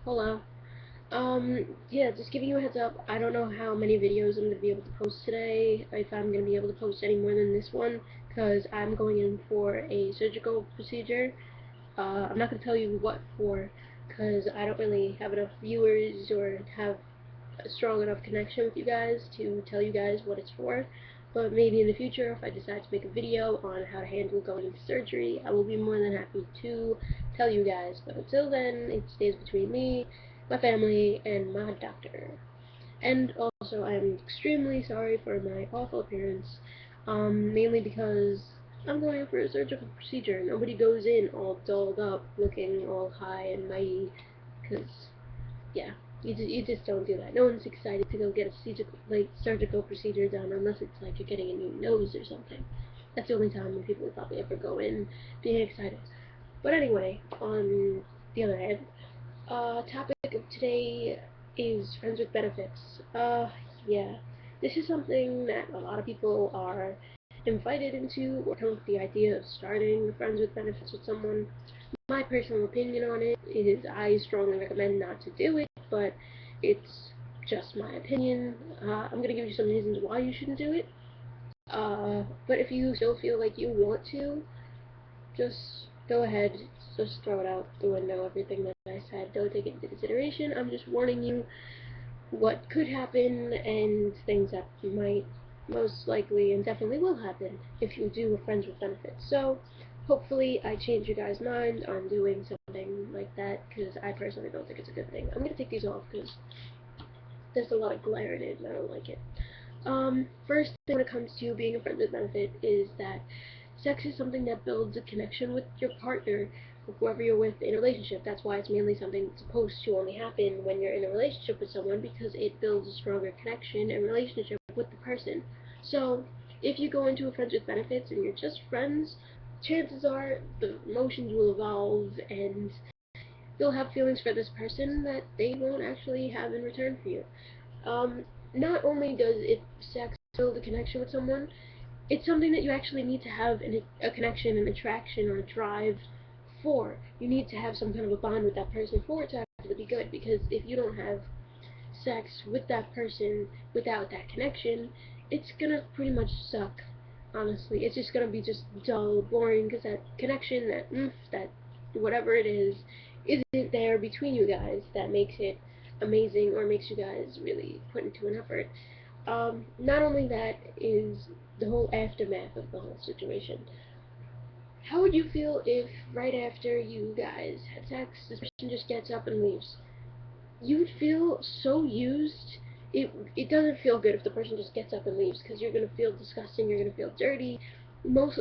Hello. Yeah, just giving you a heads up, I don't know how many videos I'm going to be able to post today, if I'm going to be able to post any more than this one, because I'm going in for a surgical procedure. I'm not going to tell you what for, because I don't really have enough viewers or have a strong enough connection with you guys to tell you guys what it's for. But maybe in the future, if I decide to make a video on how to handle going into surgery, I will be more than happy to tell you guys. But until then, it stays between me, my family, and my doctor. And also, I'm extremely sorry for my awful appearance, mainly because I'm going in for a surgical procedure. Nobody goes in all dolled up, looking all high and mighty, because yeah, you just don't do that. No one's excited to go get a surgical procedure done unless it's like you're getting a new nose or something. That's the only time when people would probably ever go in being excited. But anyway, on the other hand, topic of today is friends with benefits. Yeah, this is something that a lot of people are invited into or come with the idea of starting friends with benefits with someone. My personal opinion on it is I strongly recommend not to do it, but it's just my opinion. I'm gonna give you some reasons why you shouldn't do it. But if you still feel like you want to, just go ahead, just throw it out the window, everything that I said, don't take it into consideration. I'm just warning you what could happen and things that might most likely and definitely will happen if you do a friends with benefits. So hopefully I change you guys' mind on doing something like that, because I personally don't think it's a good thing. I'm going to take these off because there's a lot of glare in it and I don't like it. First thing when it comes to being a friend with benefit is that sex is something that builds a connection with your partner, or whoever you're with in a relationship. That's why it's mainly something that's supposed to only happen when you're in a relationship with someone, because it builds a stronger connection and relationship with the person. So, if you go into a friends with benefits and you're just friends, chances are the emotions will evolve and you'll have feelings for this person that they won't actually have in return for you. Um, Not only does it sex build a connection with someone, it's something that you actually need to have a connection, an attraction, or a drive for. You need to have some kind of a bond with that person for it to actually be good, because if you don't have sex with that person without that connection, it's gonna pretty much suck. Honestly, it's just gonna be just dull, boring, because that connection, that that whatever it is, isn't there between you guys that makes it amazing or makes you guys really put into an effort. Not only that is the whole aftermath of the whole situation. How would you feel if right after you guys had sex, this person just gets up and leaves? You would feel so used. It doesn't feel good if the person just gets up and leaves, because you're gonna feel disgusting. You're gonna feel dirty. Most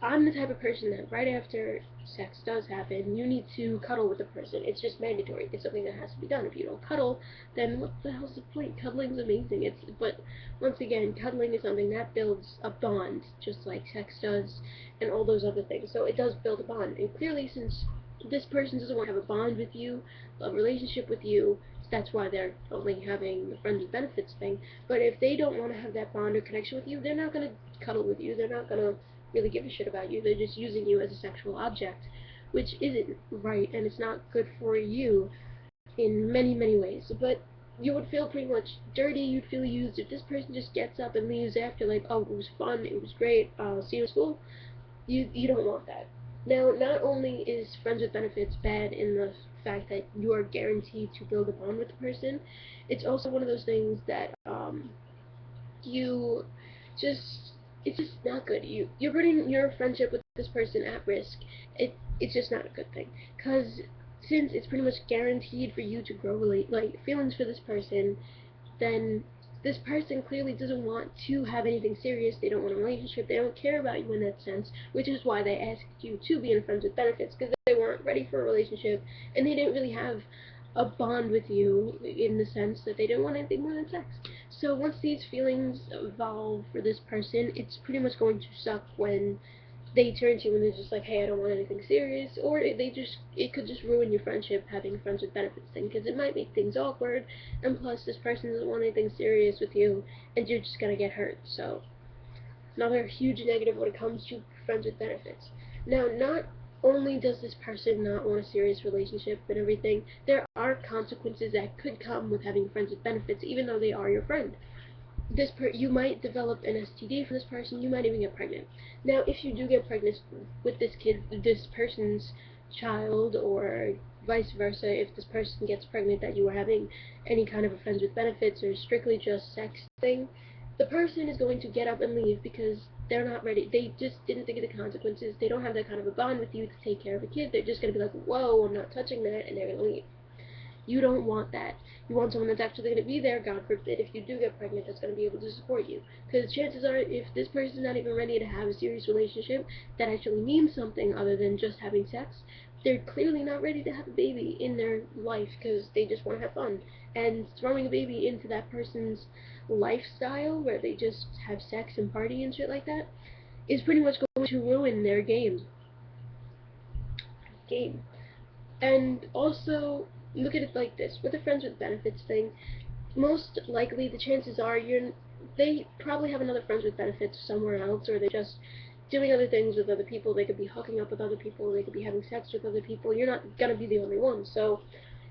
I'm the type of person that right after sex does happen, you need to cuddle with the person. It's just mandatory. It's something that has to be done. If you don't cuddle, then what the hell's the point? Cuddling's amazing. But once again, cuddling is something that builds a bond, just like sex does, and all those other things. So it does build a bond. And clearly, since this person doesn't want to have a bond with you, a relationship with you, that's why they're only having the friends with benefits thing. But if they don't want to have that bond or connection with you, they're not gonna cuddle with you. They're not gonna really give a shit about you. They're just using you as a sexual object, which isn't right, and it's not good for you in many, many ways. But you would feel pretty much dirty. You'd feel used if this person just gets up and leaves after, like, oh, it was fun, it was great, see you at school. You don't want that. Now, not only is friends with benefits bad in the fact that you are guaranteed to build a bond with the person, it's also one of those things that you just it's just not good. You're putting your friendship with this person at risk. It's just not a good thing, because since it's pretty much guaranteed for you to grow feelings for this person, then this person clearly doesn't want to have anything serious. They don't want a relationship. They don't care about you in that sense, which is why they asked you to be in friends with benefits, because they weren't ready for a relationship and they didn't really have a bond with you in the sense that they didn't want anything more than sex. So once these feelings evolve for this person, it's pretty much going to suck when they turn to you and they're just like, hey, I don't want anything serious, or it could just ruin your friendship having friends with benefits thing, because it might make things awkward, and plus this person doesn't want anything serious with you, and you're just gonna get hurt. So another huge negative when it comes to friends with benefits. Now, not only does this person not want a serious relationship and everything, there are consequences that could come with having friends with benefits, even though they are your friend. You might develop an STD from this person. You might even get pregnant. Now, if you do get pregnant with this person's child, or vice versa, if this person gets pregnant that you were having any kind of a friends with benefits or strictly just sex thing, the person is going to get up and leave because they're not ready. They just didn't think of the consequences. They don't have that kind of a bond with you to take care of a kid. They're just going to be like, whoa, I'm not touching that, and they're going to leave. You don't want that. You want someone that's actually going to be there, God forbid, if you do get pregnant, that's going to be able to support you. Because chances are, if this person's not even ready to have a serious relationship that actually means something other than just having sex, they're clearly not ready to have a baby in their life because they just want to have fun. And throwing a baby into that person's lifestyle where they just have sex and party and shit like that is pretty much going to ruin their game. And also, look at it like this: with the friends with benefits thing, most likely the chances are they probably have another friends with benefits somewhere else, or they're just doing other things with other people. They could be hooking up with other people, they could be having sex with other people. You're not gonna be the only one. So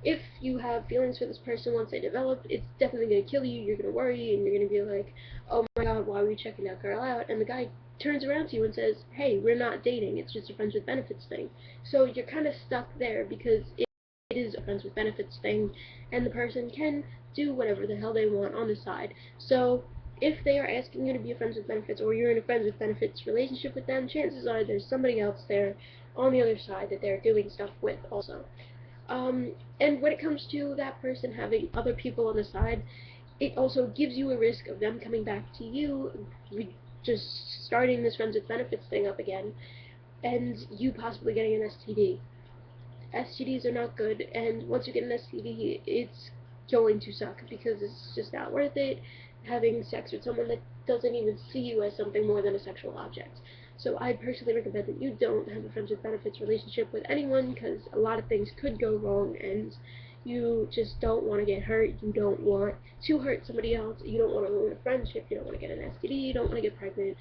if you have feelings for this person once they develop, it's definitely gonna kill you. You're gonna worry and you're gonna be like, oh my god, why are we checking that girl out? And the guy turns around to you and says, hey, we're not dating, it's just a friends with benefits thing. So you're kind of stuck there because it is a friends with benefits thing, and the person can do whatever the hell they want on the side. So if they are asking you to be a friends with benefits, or you're in a friends with benefits relationship with them, chances are there's somebody else there on the other side that they're doing stuff with also. And when it comes to that person having other people on the side, it also gives you a risk of them coming back to you, just starting this friends with benefits thing up again, and you possibly getting an STD. STDs are not good, and once you get an STD, it's going to suck because it's just not worth it having sex with someone that doesn't even see you as something more than a sexual object. So I personally recommend that you don't have a friends with benefits relationship with anyone because a lot of things could go wrong, and you just don't want to get hurt. You don't want to hurt somebody else. You don't want to ruin a friendship. You don't want to get an STD. You don't want to get pregnant.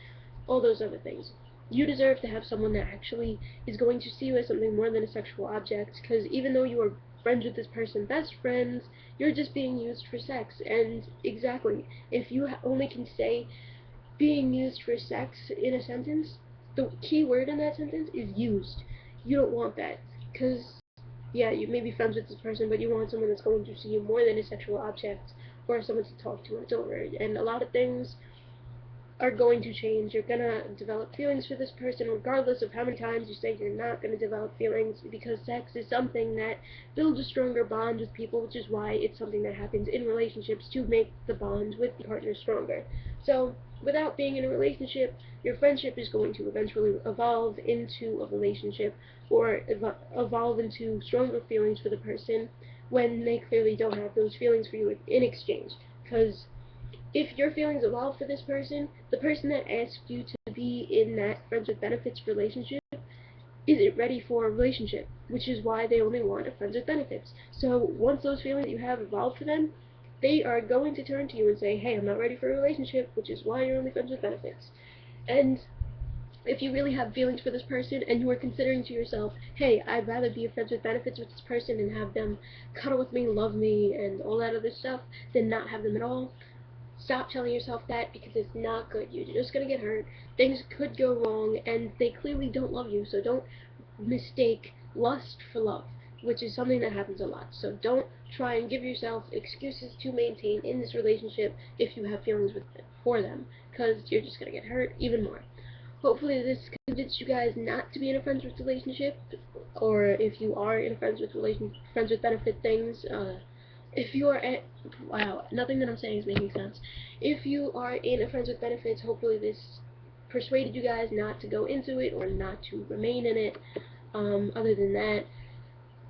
All those other things. You deserve to have someone that actually is going to see you as something more than a sexual object, because even though you are friends with this person, best friends, you're just being used for sex. And exactly, if you only can say being used for sex in a sentence, the key word in that sentence is used. You don't want that, because yeah, you may be friends with this person, but you want someone that's going to see you more than a sexual object, or someone to talk to, and it's over. And a lot of things are going to change. You're gonna develop feelings for this person regardless of how many times you say you're not gonna develop feelings, because sex is something that builds a stronger bond with people, which is why it's something that happens in relationships to make the bond with the partner stronger. So without being in a relationship, your friendship is going to eventually evolve into a relationship, or evolve into stronger feelings for the person when they clearly don't have those feelings for you in exchange. Because if your feelings evolve for this person, the person that asked you to be in that friends with benefits relationship isn't ready for a relationship, which is why they only want a friends with benefits. So once those feelings that you have evolve for them, they are going to turn to you and say, hey, I'm not ready for a relationship, which is why you're only friends with benefits. And if you really have feelings for this person and you are considering to yourself, hey, I'd rather be a friends with benefits with this person and have them cuddle with me, love me, and all that other stuff than not have them at all, stop telling yourself that, because it's not good. You're just gonna get hurt. Things could go wrong, and they clearly don't love you, so don't mistake lust for love, which is something that happens a lot. So don't try and give yourself excuses to maintain in this relationship if you have feelings for them, because you're just gonna get hurt even more. Hopefully this convinced you guys not to be in a friends with relationship, or if you are in a friends with benefit things, if you are at, wow, nothing that I'm saying is making sense. If you are in a friends with benefits, hopefully this persuaded you guys not to go into it or not to remain in it. Other than that,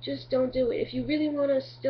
just don't do it. If you really want to still